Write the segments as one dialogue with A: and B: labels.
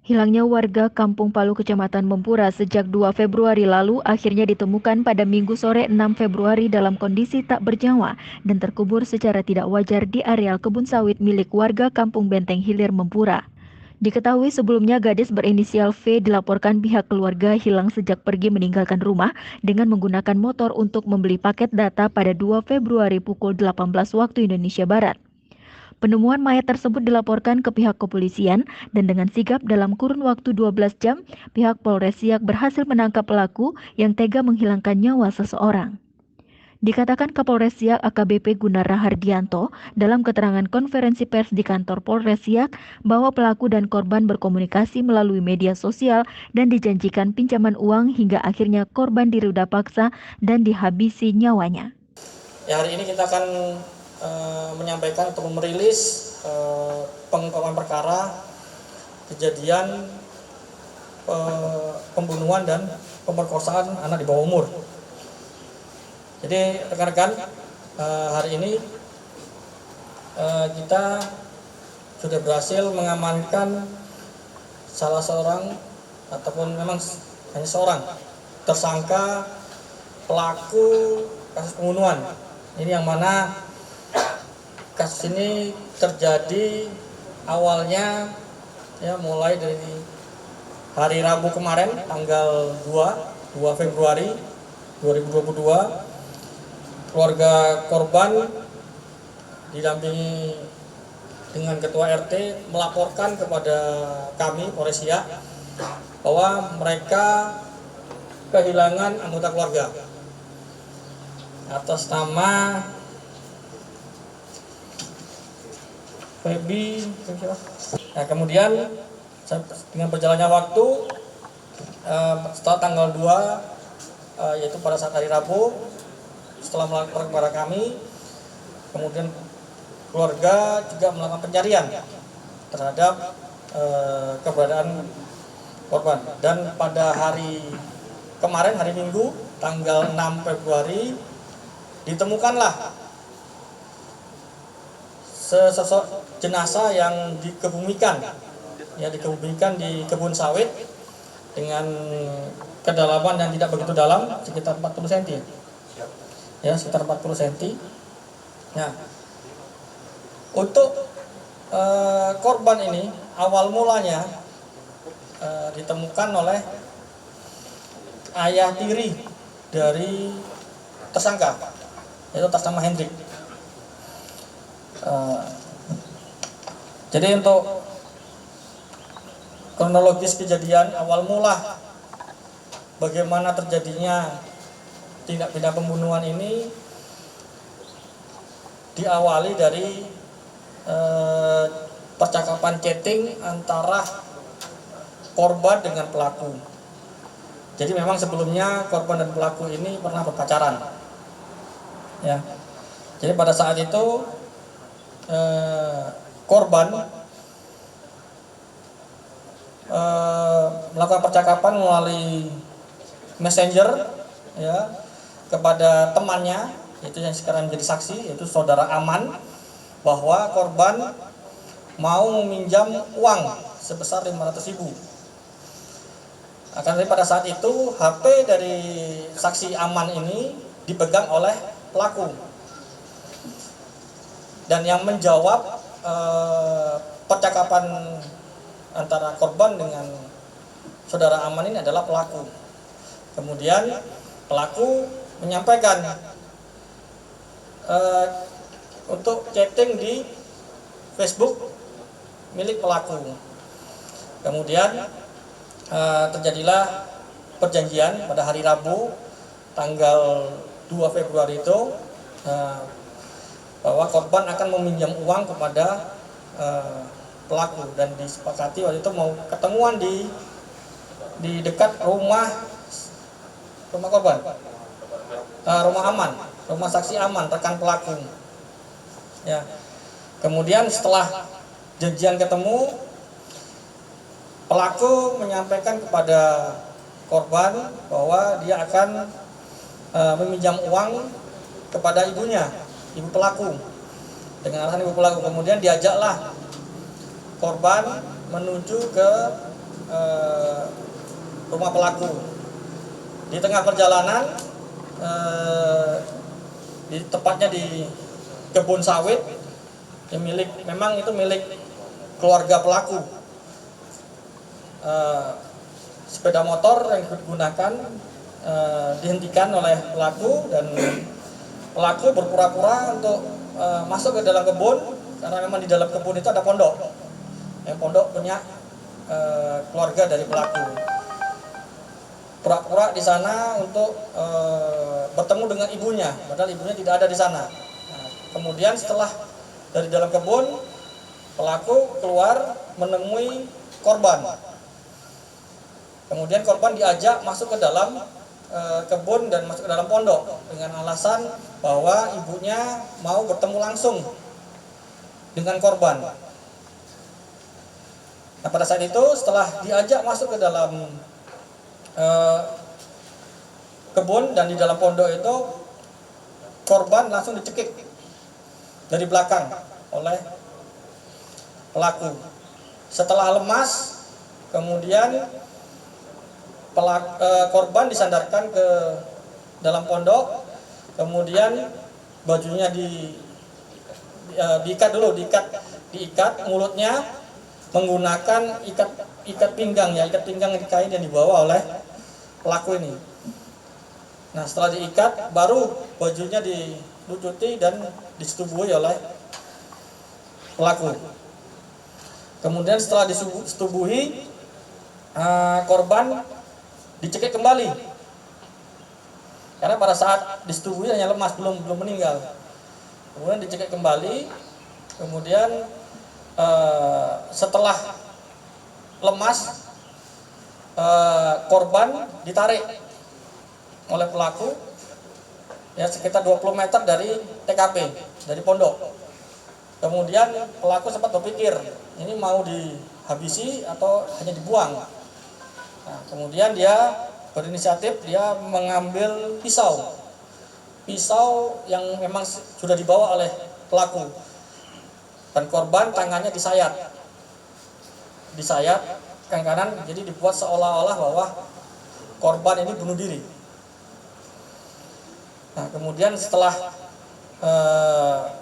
A: Hilangnya warga Kampung Palu, Kecamatan Mempura sejak 2 Februari lalu akhirnya ditemukan pada Minggu sore 6 Februari dalam kondisi tak bernyawa dan terkubur secara tidak wajar di areal kebun sawit milik warga Kampung Benteng Hilir, Mempura. Diketahui sebelumnya gadis berinisial V dilaporkan pihak keluarga hilang sejak pergi meninggalkan rumah dengan menggunakan motor untuk membeli paket data pada 2 Februari pukul 18 waktu Indonesia Barat. Penemuan mayat tersebut dilaporkan ke pihak kepolisian dan dengan sigap dalam kurun waktu 12 jam, pihak Polres Siak berhasil menangkap pelaku yang tega menghilangkan nyawa seseorang. Dikatakan Kapolres Siak AKBP Gunara Hardianto dalam keterangan konferensi pers di kantor Polres Siak bahwa pelaku dan korban berkomunikasi melalui media sosial dan dijanjikan pinjaman uang hingga akhirnya korban diruda paksa dan dihabisi nyawanya.
B: Ya, hari ini kita akan menyampaikan atau merilis pengungkapan perkara kejadian pembunuhan dan pemerkosaan anak di bawah umur. Jadi rekan-rekan, hari ini kita sudah berhasil mengamankan salah seorang ataupun memang hanya seorang tersangka pelaku kasus pembunuhan. Ini yang mana kasus ini terjadi awalnya ya mulai dari hari Rabu kemarin tanggal 2 Februari 2022. Keluarga korban didampingi dengan ketua RT melaporkan kepada kami Polres Siak bahwa mereka kehilangan anggota keluarga atas nama Febi. Nah, kemudian dengan berjalannya waktu setelah tanggal 2 yaitu pada saat hari Rabu, setelah melapor kepada kami, kemudian keluarga juga melakukan pencarian terhadap keberadaan korban. Dan pada hari kemarin, hari Minggu tanggal 6 Februari ditemukanlah sesosok jenazah yang dikebumikan di kebun sawit dengan kedalaman yang tidak begitu dalam, sekitar 40 cm. Ya, sekitar 40 cm. Nah, untuk korban ini awal mulanya ditemukan oleh ayah tiri dari tersangka, yaitu atas nama Hendrik. Jadi untuk kronologis kejadian awal mula bagaimana terjadinya tindak pidana pembunuhan ini diawali dari percakapan chatting antara korban dengan pelaku. Jadi memang sebelumnya korban dan pelaku ini pernah berpacaran. Ya. Jadi pada saat itu korban melakukan percakapan melalui messenger ya kepada temannya, yaitu yang sekarang menjadi saksi, yaitu saudara Aman, bahwa korban mau meminjam uang sebesar 500.000. Akan tetapi pada saat itu HP dari saksi Aman ini dipegang oleh pelaku. Dan yang menjawab percakapan antara korban dengan saudara Aman ini adalah pelaku. Kemudian pelaku menyampaikan untuk chatting di Facebook milik pelaku. Kemudian terjadilah perjanjian pada hari Rabu tanggal 2 Februari itu bahwa korban akan meminjam uang kepada pelaku dan disepakati waktu itu mau ketemuan di dekat rumah korban, rumah Aman, rumah saksi Aman, rekan pelaku. Ya. Kemudian setelah janjian ketemu, pelaku menyampaikan kepada korban bahwa dia akan meminjam uang kepada ibunya, ibu pelaku. Dengan alasan ibu pelaku, kemudian diajaklah korban menuju ke eh, rumah pelaku. Di tengah perjalanan, tepatnya di kebun sawit, yang memang itu milik keluarga pelaku. Sepeda motor yang digunakan dihentikan oleh pelaku, dan pelaku berpura-pura untuk masuk ke dalam kebun, karena memang di dalam kebun itu ada pondok. Yang pondok punya keluarga dari pelaku. Pura-pura di sana untuk bertemu dengan ibunya, padahal ibunya tidak ada di sana. Nah, kemudian setelah dari dalam kebun, pelaku keluar menemui korban. Kemudian korban diajak masuk ke dalam kebun dan masuk ke dalam pondok dengan alasan bahwa ibunya mau bertemu langsung dengan korban. Nah, pada saat itu setelah diajak masuk ke dalam kebun dan di dalam pondok itu, korban langsung dicekik dari belakang oleh pelaku. Setelah lemas, kemudian korban disandarkan ke dalam pondok, kemudian bajunya diikat dulu, diikat mulutnya menggunakan ikat pinggang yang kain yang dibawa oleh pelaku ini. Nah, setelah diikat, baru bajunya dilucuti dan disetubuhi oleh pelaku. Kemudian setelah disetubuhi, korban dicekik kembali, karena pada saat disetubuhi hanya lemas, belum meninggal. Kemudian dicekik kembali, kemudian setelah lemas, korban ditarik oleh pelaku ya sekitar 20 meter dari TKP, dari pondok. Kemudian pelaku sempat berpikir ini mau dihabisi atau hanya dibuang. Nah, kemudian dia berinisiatif, dia mengambil pisau yang memang sudah dibawa oleh pelaku, dan korban tangannya disayat ke kanan, jadi dibuat seolah-olah bahwa korban ini bunuh diri. Nah, kemudian setelah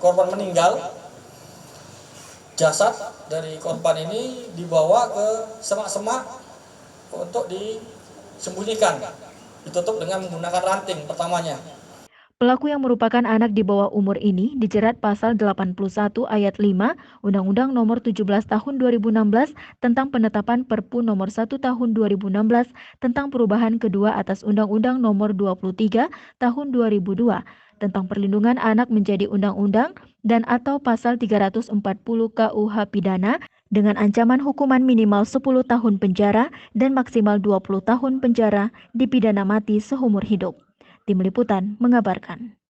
B: korban meninggal, jasad dari korban ini dibawa ke semak-semak untuk disembunyikan, ditutup dengan menggunakan ranting pertamanya.
A: Pelaku yang merupakan anak di bawah umur ini dijerat pasal 81 ayat 5 Undang-Undang Nomor 17 Tahun 2016 tentang penetapan Perpu Nomor 1 Tahun 2016 tentang perubahan kedua atas Undang-Undang Nomor 23 Tahun 2002 tentang perlindungan anak menjadi undang-undang dan atau pasal 340 KUH Pidana dengan ancaman hukuman minimal 10 tahun penjara dan maksimal 20 tahun penjara, dipidana mati seumur hidup. Tim Liputan mengabarkan.